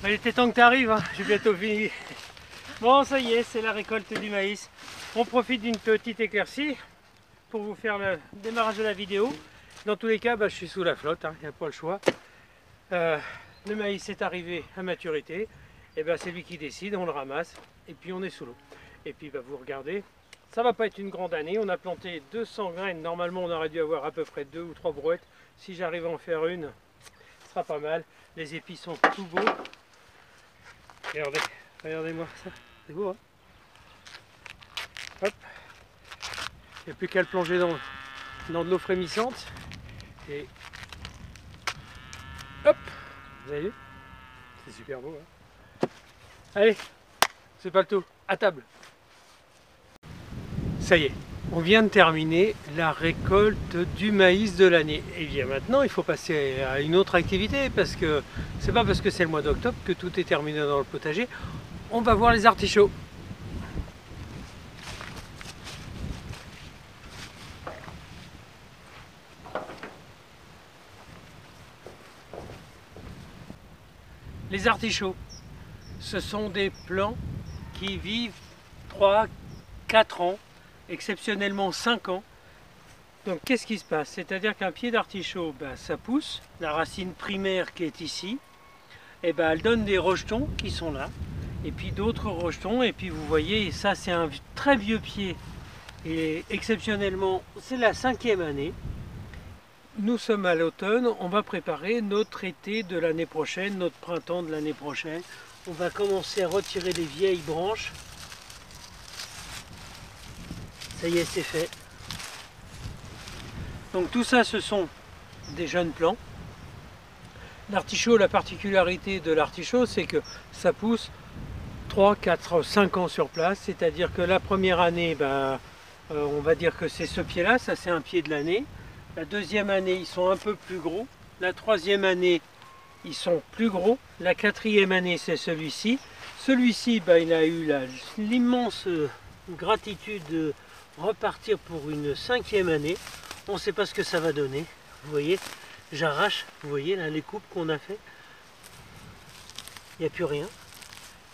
Il était temps que tu arrives, hein. J'ai bientôt fini. Bon, ça y est, c'est la récolte du maïs. On profite d'une petite éclaircie pour vous faire le démarrage de la vidéo. Dans tous les cas, je suis sous la flotte, il n'y a pas le choix. Le maïs est arrivé à maturité, et c'est lui qui décide, on le ramasse, et puis on est sous l'eau. Et puis vous regardez, ça va pas être une grande année, on a planté 200 graines, normalement on aurait dû avoir à peu près 2 ou 3 brouettes. Si j'arrive à en faire une, ce sera pas mal. Les épis sont tout beaux. Regardez, regardez-moi ça, c'est beau, hein? Hop, il n'y a plus qu'à le plonger dans de l'eau frémissante. Et hop, vous avez vu? C'est super beau, hein? Allez, c'est pas le tout, à table. Ça y est, on vient de terminer la récolte du maïs de l'année. Et bien maintenant, il faut passer à une autre activité parce que c'est pas parce que c'est le mois d'octobre que tout est terminé dans le potager. On va voir les artichauts. Les artichauts, ce sont des plants qui vivent 3, 4 ans, exceptionnellement 5 ans. Donc qu'est-ce qui se passe? C'est-à-dire qu'un pied d'artichaut, ça pousse, la racine primaire qui est ici, et elle donne des rejetons qui sont là, et puis d'autres rejetons, et puis vous voyez, ça c'est un très vieux pied, et exceptionnellement, c'est la 5e année. Nous sommes à l'automne, on va préparer notre été de l'année prochaine, notre printemps de l'année prochaine. On va commencer à retirer les vieilles branches. Ça y est, c'est fait. Donc tout ça, ce sont des jeunes plants. L'artichaut, la particularité de l'artichaut, c'est que ça pousse 3, 4, 5 ans sur place. C'est-à-dire que la première année, on va dire que c'est ce pied-là, ça c'est un pied de l'année. La deuxième année, ils sont un peu plus gros. La troisième année, ils sont plus gros. La quatrième année, c'est celui-ci. Celui-ci, il a eu l'immense gratitude de repartir pour une 5e année. On ne sait pas ce que ça va donner. Vous voyez, j'arrache. Vous voyez là les coupes qu'on a fait. Il n'y a plus rien.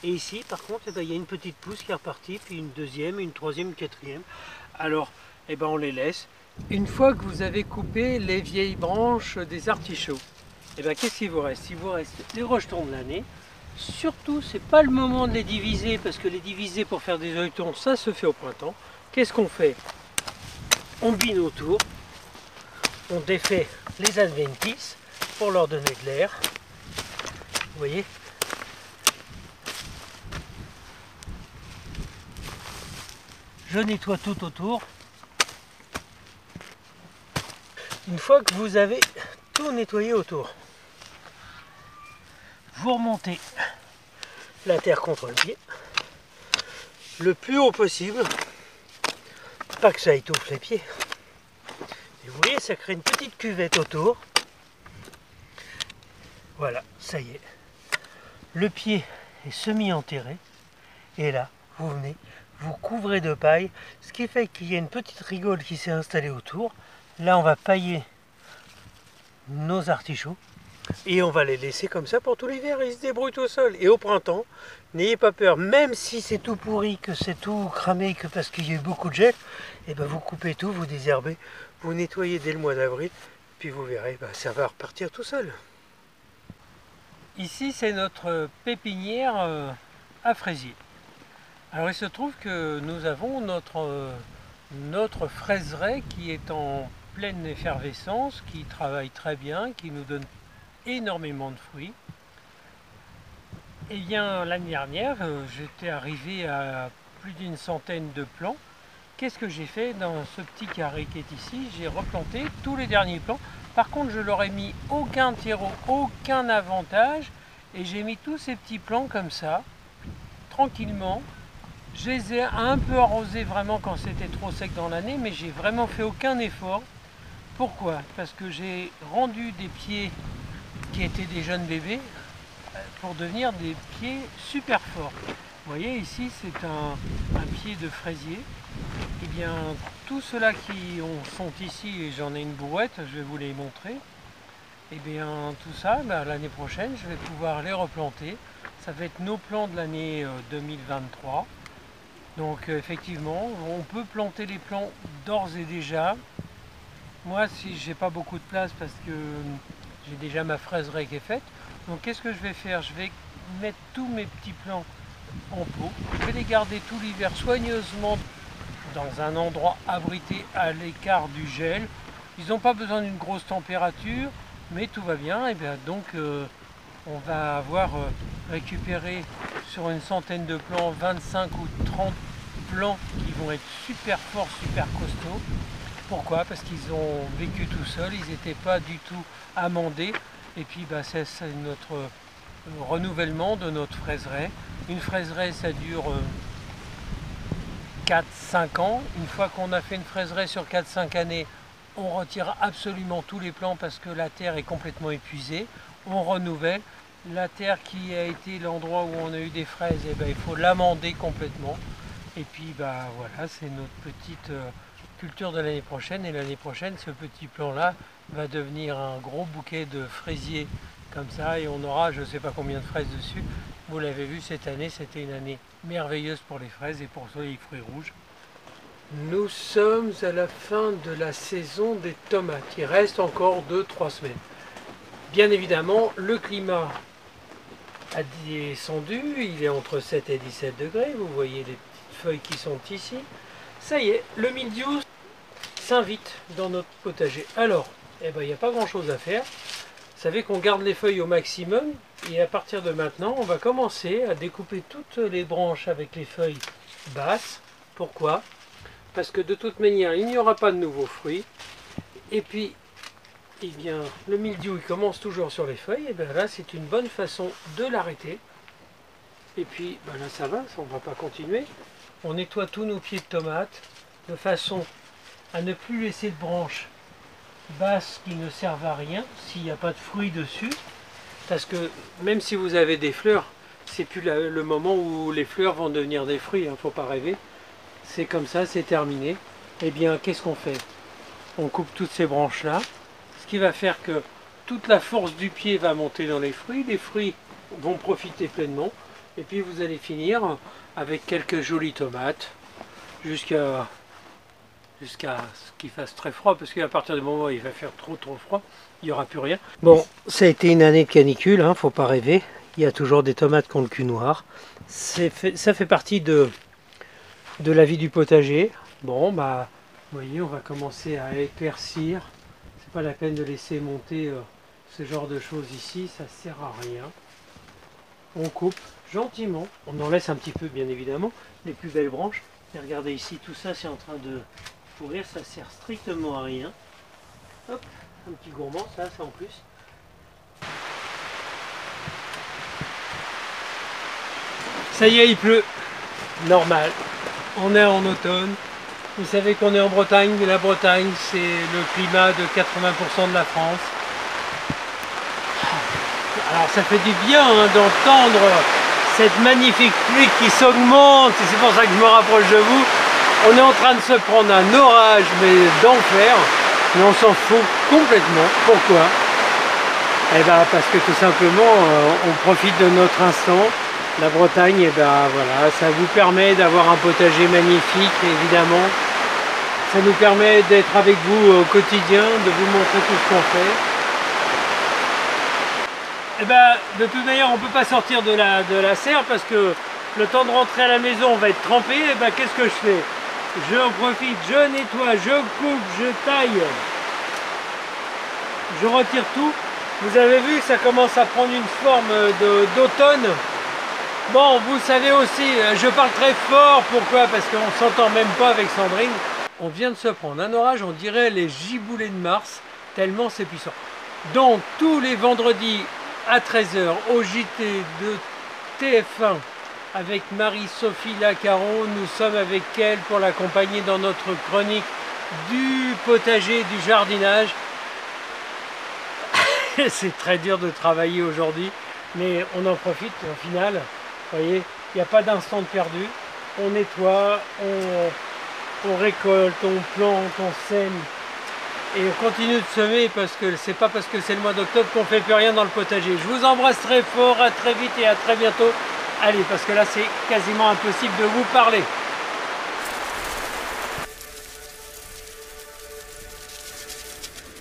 Et ici, par contre, il y a une petite pousse qui est repartie, puis une deuxième, une troisième, une quatrième. Alors, on les laisse. Une fois que vous avez coupé les vieilles branches des artichauts, qu'est-ce qu'il vous reste? Il vous reste les rejetons de l'année. Surtout, c'est pas le moment de les diviser, parce que les diviser pour faire des œilletons, ça se fait au printemps. Qu'est-ce qu'on fait? On bine autour, on défait les adventices pour leur donner de l'air. Vous voyez? Je nettoie tout autour. Une fois que vous avez tout nettoyé autour, vous remontez la terre contre le pied, le plus haut possible, pas que ça étouffe les pieds. Et vous voyez, ça crée une petite cuvette autour. Voilà, ça y est. Le pied est semi-enterré. Et là, vous venez, vous couvrez de paille, ce qui fait qu'il y a une petite rigole qui s'est installée autour. Là, on va pailler nos artichauts et on va les laisser comme ça pour tout l'hiver. Ils se débrouillent tout seuls. Et au printemps, n'ayez pas peur, même si c'est tout pourri, que c'est tout cramé, que parce qu'il y a eu beaucoup de gel, vous coupez tout, vous désherbez, vous nettoyez dès le mois d'avril, puis vous verrez, ça va repartir tout seul. Ici, c'est notre pépinière à fraisier. Alors, il se trouve que nous avons notre fraiseraie qui est en pleine effervescence, qui travaille très bien, qui nous donne énormément de fruits. Et bien l'année dernière, j'étais arrivé à plus d'une centaine de plants. Qu'est-ce que j'ai fait dans ce petit carré qui est ici? J'ai replanté tous les derniers plants. Par contre, je leur ai mis aucun terreau, aucun avantage, et j'ai mis tous ces petits plants comme ça, tranquillement. Je les ai un peu arrosés vraiment quand c'était trop sec dans l'année, mais j'ai vraiment fait aucun effort. Pourquoi? Parce que j'ai rendu des pieds qui étaient des jeunes bébés pour devenir des pieds super forts. Vous voyez ici, c'est un pied de fraisier. Et bien tous ceux-là qui sont ici, et j'en ai une brouette, je vais vous les montrer. Et bien tout ça, l'année prochaine, je vais pouvoir les replanter Ça va être nos plants de l'année 2023. Donc effectivement, on peut planter les plants d'ores et déjà. Moi, si j'ai pas beaucoup de place parce que j'ai déjà ma fraiseraie qui est faite, donc qu'est-ce que je vais faire? Je vais mettre tous mes petits plants en pot. Je vais les garder tout l'hiver soigneusement dans un endroit abrité à l'écart du gel. Ils n'ont pas besoin d'une grosse température, mais tout va bien. Et bien donc on va avoir récupéré sur une centaine de plants 25 ou 30 plants qui vont être super forts, super costauds. Pourquoi? Parce qu'ils ont vécu tout seuls, ils n'étaient pas du tout amendés. Et puis c'est notre renouvellement de notre fraiseraie. Une fraiseraie, ça dure 4-5 ans. Une fois qu'on a fait une fraiseraie sur 4-5 années, on retire absolument tous les plants parce que la terre est complètement épuisée. On renouvelle. La terre qui a été l'endroit où on a eu des fraises, il faut l'amender complètement. Et puis voilà, c'est notre petite culture de l'année prochaine. Et l'année prochaine, ce petit plant-là va devenir un gros bouquet de fraisiers comme ça. Et on aura je ne sais pas combien de fraises dessus. Vous l'avez vu, cette année, c'était une année merveilleuse pour les fraises et pour les fruits rouges. Nous sommes à la fin de la saison des tomates. Il reste encore 2-3 semaines. Bien évidemment, le climat a descendu. Il est entre 7 et 17 degrés. Vous voyez les petites feuilles qui sont ici. Ça y est, le mildiou s'invite dans notre potager. Alors, il n'y a pas grand-chose à faire. Vous savez qu'on garde les feuilles au maximum. Et à partir de maintenant, on va commencer à découper toutes les branches avec les feuilles basses. Pourquoi? Parce que de toute manière, il n'y aura pas de nouveaux fruits. Et puis, le mildiou, il commence toujours sur les feuilles. Et bien là, c'est une bonne façon de l'arrêter. Et puis, là, ça va, on ne va pas continuer. On nettoie tous nos pieds de tomates de façon à ne plus laisser de branches basses qui ne servent à rien s'il n'y a pas de fruits dessus. Parce que même si vous avez des fleurs, c'est plus le moment où les fleurs vont devenir des fruits, il ne faut pas rêver. C'est comme ça, c'est terminé. Eh bien, qu'est-ce qu'on fait? On coupe toutes ces branches-là, ce qui va faire que toute la force du pied va monter dans les fruits vont profiter pleinement, et puis vous allez finir avec quelques jolies tomates, jusqu'à ce qu'il fasse très froid, parce qu'à partir du moment où il va faire trop froid, il n'y aura plus rien. Bon, ça a été une année de canicule, hein, faut pas rêver. Il y a toujours des tomates qui ont le cul noir. Ça fait partie de la vie du potager. Bon, vous voyez, on va commencer à éclaircir. C'est pas la peine de laisser monter ce genre de choses ici, ça sert à rien. On coupe gentiment, on en laisse un petit peu bien évidemment, les plus belles branches. Et regardez ici, tout ça c'est en train de pourrir, ça sert strictement à rien. Hop, un petit gourmand, ça en plus. Ça y est, il pleut. Normal. On est en automne. Vous savez qu'on est en Bretagne, mais la Bretagne, c'est le climat de 80% de la France. Alors ça fait du bien d'entendre cette magnifique pluie qui s'augmente, et c'est pour ça que je me rapproche de vous. On est en train de se prendre un orage, mais d'enfer, mais on s'en fout complètement. Pourquoi? Parce que tout simplement, on profite de notre instant. La Bretagne, voilà, ça vous permet d'avoir un potager magnifique, évidemment. Ça nous permet d'être avec vous au quotidien, de vous montrer tout ce qu'on fait. De toute manière, on ne peut pas sortir de la serre parce que le temps de rentrer à la maison, on va être trempé. Qu'est-ce que je fais? Je profite, je nettoie, je coupe, je taille. Je retire tout. Vous avez vu, ça commence à prendre une forme d'automne. Bon, vous savez aussi, je parle très fort, pourquoi? Parce qu'on ne s'entend même pas avec Sandrine. On vient de se prendre un orage, on dirait les giboulées de Mars, tellement c'est puissant. Donc, tous les vendredis à 13 h au JT de TF1, avec Marie-Sophie Lacaron, nous sommes avec elle pour l'accompagner dans notre chronique du potager, du jardinage. C'est très dur de travailler aujourd'hui, mais on en profite au final. Vous voyez, il n'y a pas d'instant perdu. On nettoie, on récolte, on plante, on sème. Et on continue de semer parce que c'est pas parce que c'est le mois d'octobre qu'on fait plus rien dans le potager. Je vous embrasse très fort, à très vite et à très bientôt. Allez, parce que là c'est quasiment impossible de vous parler.